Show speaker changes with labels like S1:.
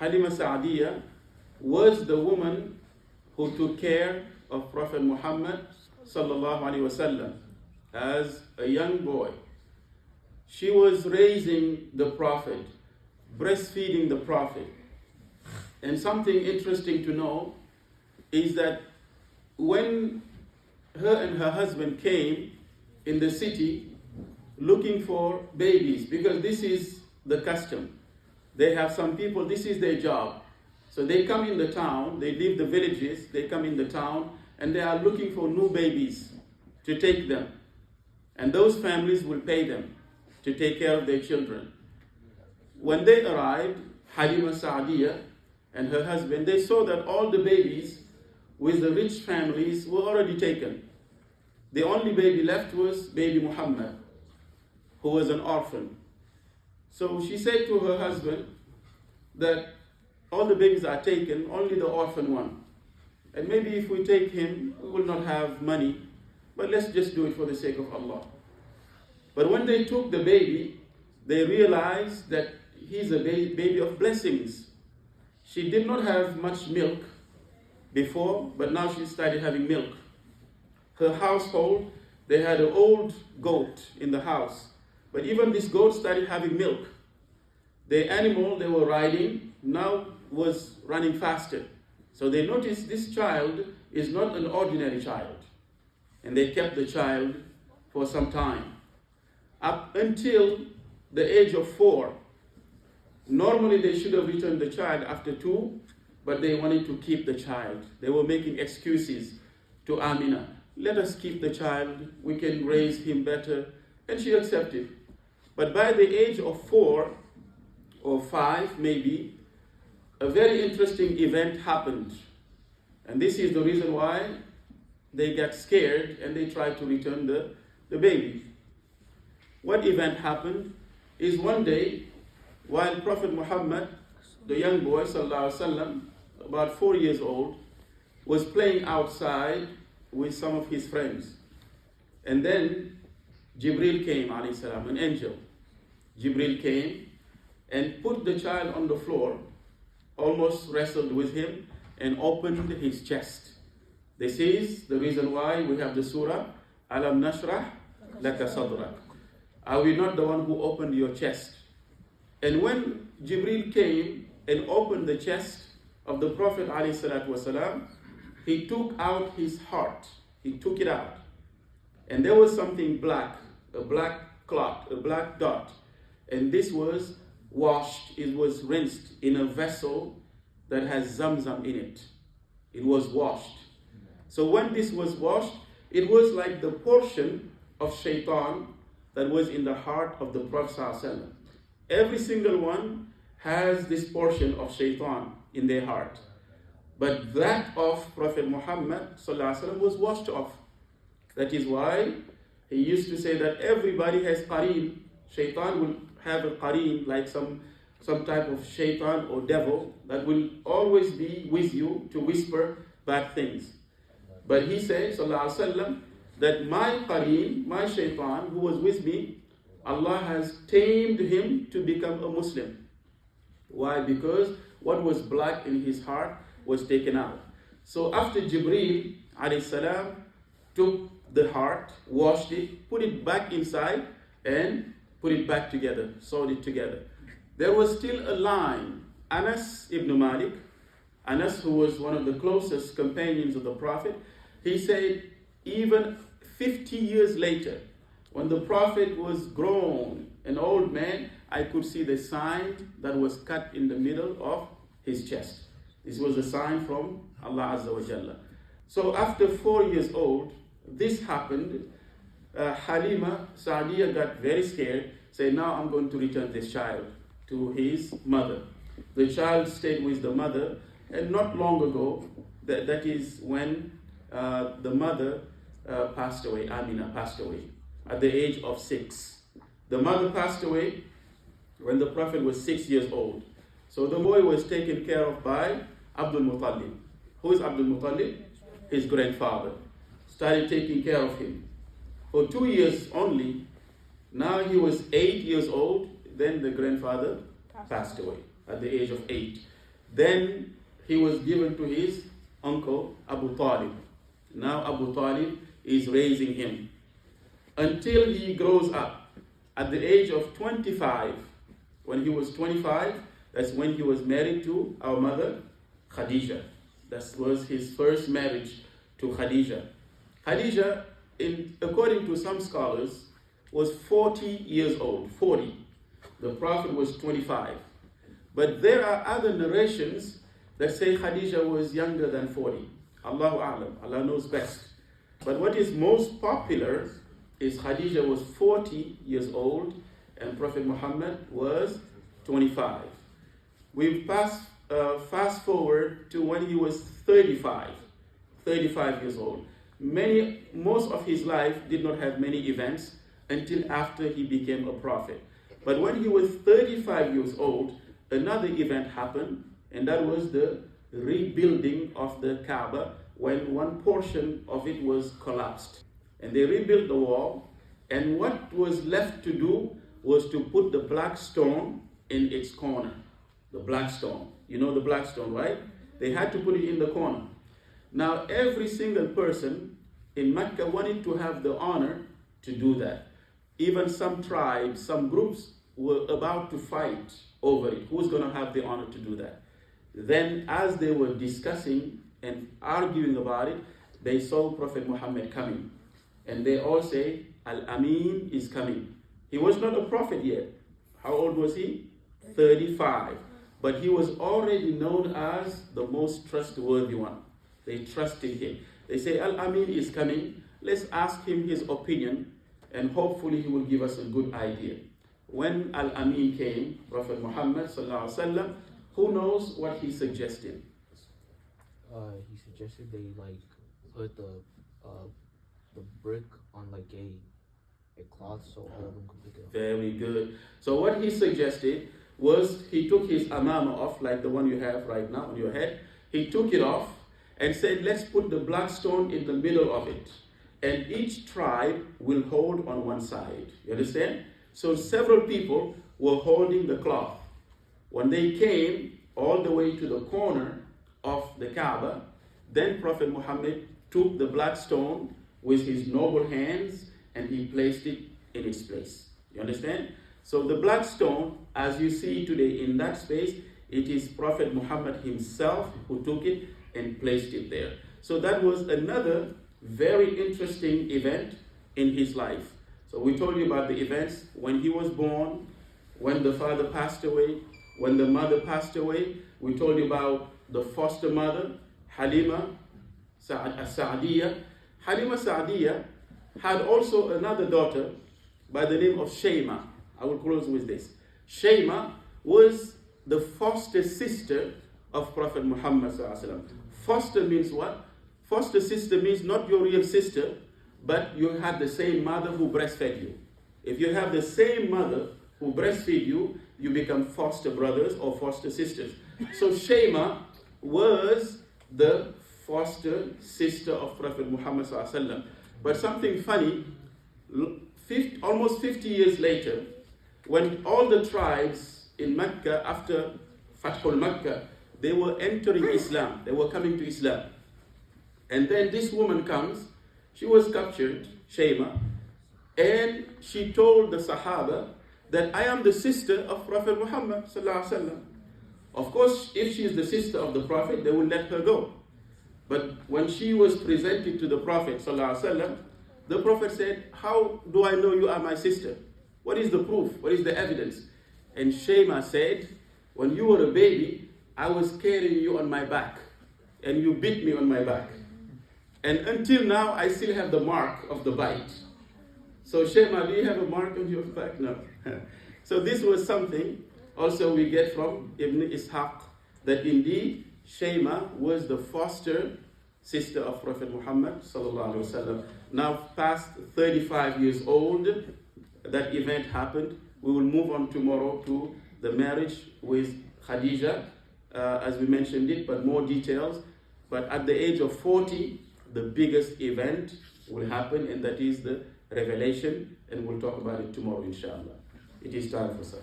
S1: Halima Sa'diyah was the woman who took care of Prophet Muhammad sallallahu alaihi wasallam as a young boy. She was raising the Prophet, breastfeeding the Prophet. And something interesting to know is that when her and her husband came in the city looking for babies, because this is the custom. They have some people, this is their job. So they come in the town, they leave the villages, they come in the town, and they are looking for new babies to take them. And those families will pay them to take care of their children. When they arrived, Halima Sa'diyah and her husband, they saw that all the babies with the rich families were already taken. The only baby left was baby Muhammad, who was an orphan. So she said to her husband that all the babies are taken, only the orphan one. And maybe if we take him, we will not have money, but let's just do it for the sake of Allah. But when they took the baby, they realized that he's a baby of blessings. She did not have much milk before, but now she started having milk. Her household, they had an old goat in the house, but even this goat started having milk. The animal they were riding now was running faster. So they noticed this child is not an ordinary child. And they kept the child for some time, up until the age of 4. Normally they should have returned the child after 2, but they wanted to keep the child. They were making excuses to Amina. Let us keep the child, we can raise him better. And she accepted. But by the age of 4 or 5 maybe, a very interesting event happened. And this is the reason why they got scared and they tried to return the baby. What event happened is one day, while Prophet Muhammad, the young boy, sallallahu alaihi wasallam, about 4 years old, was playing outside with some of his friends. And then Jibril came, alayhi salam, an angel. Jibril came and put the child on the floor, almost wrestled with him, and opened his chest. This is the reason why we have the surah, Alam Nashrah Laka Sadrak. Are we not the one who opened your chest? And when Jibril came and opened the chest of the Prophet ﷺ, he took out his heart. He took it out. And there was something black, a black clot, a black dot. And this was washed, it was rinsed in a vessel that has Zamzam in it. It was washed. So when this was washed, it was like the portion of shaitan that was in the heart of the Prophet ﷺ. Every single one has this portion of shaitan in their heart. But that of Prophet Muhammad ﷺ was washed off. That is why he used to say that everybody has qareen. Shaitan will have a qareen, like some type of shaitan or devil that will always be with you to whisper bad things. But he said, sallallahu alaihi wasallam, that my qareen, my shaitan who was with me, Allah has tamed him to become a Muslim. Why? Because what was black in his heart was taken out. So after Jibreel alayhi salam took the heart, washed it, put it back inside, and put it back together, sewed it together, there was still a line. Anas ibn Malik, Anas, who was one of the closest companions of the Prophet, he said, even 50 years later, when the Prophet was grown, an old man, I could see the sign that was cut in the middle of his chest. This was a sign from Allah Azza wa Jalla. So after 4 years old, this happened. Halima Sa'diyah got very scared, said, now I'm going to return this child to his mother. The child stayed with the mother, and not long ago, that is when the mother passed away, Amina passed away, at the age of 6. The mother passed away when the Prophet was 6 years old. So the boy was taken care of by Abdul Muttalib. Who is Abdul Muttalib? His grandfather. Started taking care of him. For 2 years only, now he was 8 years old, then the grandfather passed away at the age of 8. Then he was given to his uncle Abu Talib. Now Abu Talib is raising him until he grows up. At the age of 25, when he was 25, that's when he was married to our mother Khadija. That was his first marriage to Khadija. Khadija, according to some scholars, was 40 years old. 40. The Prophet was 25. But there are other narrations that say Khadija was younger than 40. Allahu A'lam. Allah knows best. But what is most popular is Khadija was 40 years old and Prophet Muhammad was 25. We fast forward to when he was 35 years old. Most of his life did not have many events until after he became a prophet. But when he was 35 years old, another event happened, and that was the rebuilding of the Kaaba when one portion of it was collapsed. And they rebuilt the wall, and what was left to do was to put the black stone in its corner. The black stone. You know the black stone, right? They had to put it in the corner. Now, every single person in Mecca wanted to have the honor to do that. Even some tribes, some groups were about to fight over it. Who's going to have the honor to do that? Then, as they were discussing and arguing about it, they saw Prophet Muhammad coming. And they all say, Al-Amin is coming. He was not a prophet yet. How old was he? 35. But he was already known as the most trustworthy one. They trusted him. They say, Al-Amin is coming. Let's ask him his opinion, and hopefully he will give us a good idea. When Al-Amin came, Prophet Muhammad sallallahu alaihi wasallam, who knows what he suggested?
S2: He suggested they put the brick on a cloth so all of them could pick it up.
S1: Very good. So what he suggested was he took his amama off, like the one you have right now on your head. He took it off and said, let's put the black stone in the middle of it. And each tribe will hold on one side. You understand? So several people were holding the cloth. When they came all the way to the corner of the Kaaba, then Prophet Muhammad took the black stone with his noble hands and he placed it in its place. You understand? So the black stone, as you see today in that space, it is Prophet Muhammad himself who took it and placed it there. So that was another very interesting event in his life. So we told you about the events when he was born, when the father passed away, when the mother passed away. We told you about the foster mother, Halima Sa'diyah. Halima Sa'diyah had also another daughter by the name of Shayma. I will close with this. Shayma was the foster sister of Prophet Muhammad sallallahu alaihi wasallam. Foster means what? Foster sister means not your real sister, but you had the same mother who breastfed you. If you have the same mother who breastfed you, you become foster brothers or foster sisters. So Shayma was the foster sister of Prophet Muhammad sallallahu alaihi wasallam. But something funny, almost 50 years later, when all the tribes in Mecca after Fathul Mecca, they were entering Islam, they were coming to Islam. And then this woman comes, she was captured, Shayma, and she told the Sahaba that I am the sister of Prophet Muhammad sallallahu alaihi wasallam. Of course, if she is the sister of the Prophet, they will let her go. But when she was presented to the Prophet sallallahu alaihi wasallam, the Prophet said, how do I know you are my sister? What is the proof? What is the evidence? And Shayma said, when you were a baby, I was carrying you on my back, and you beat me on my back. And until now, I still have the mark of the bite. So Shayma, do you have a mark on your back? No. So this was something also we get from Ibn Ishaq, that indeed Shayma was the foster sister of Prophet Muhammad sallallahu alaihi wasallam. Now past 35 years old, that event happened. We will move on tomorrow to the marriage with Khadija, as we mentioned it, but more details. But at the age of 40, the biggest event will happen, and that is the revelation, and we'll talk about it tomorrow, inshallah. It is time for Salah.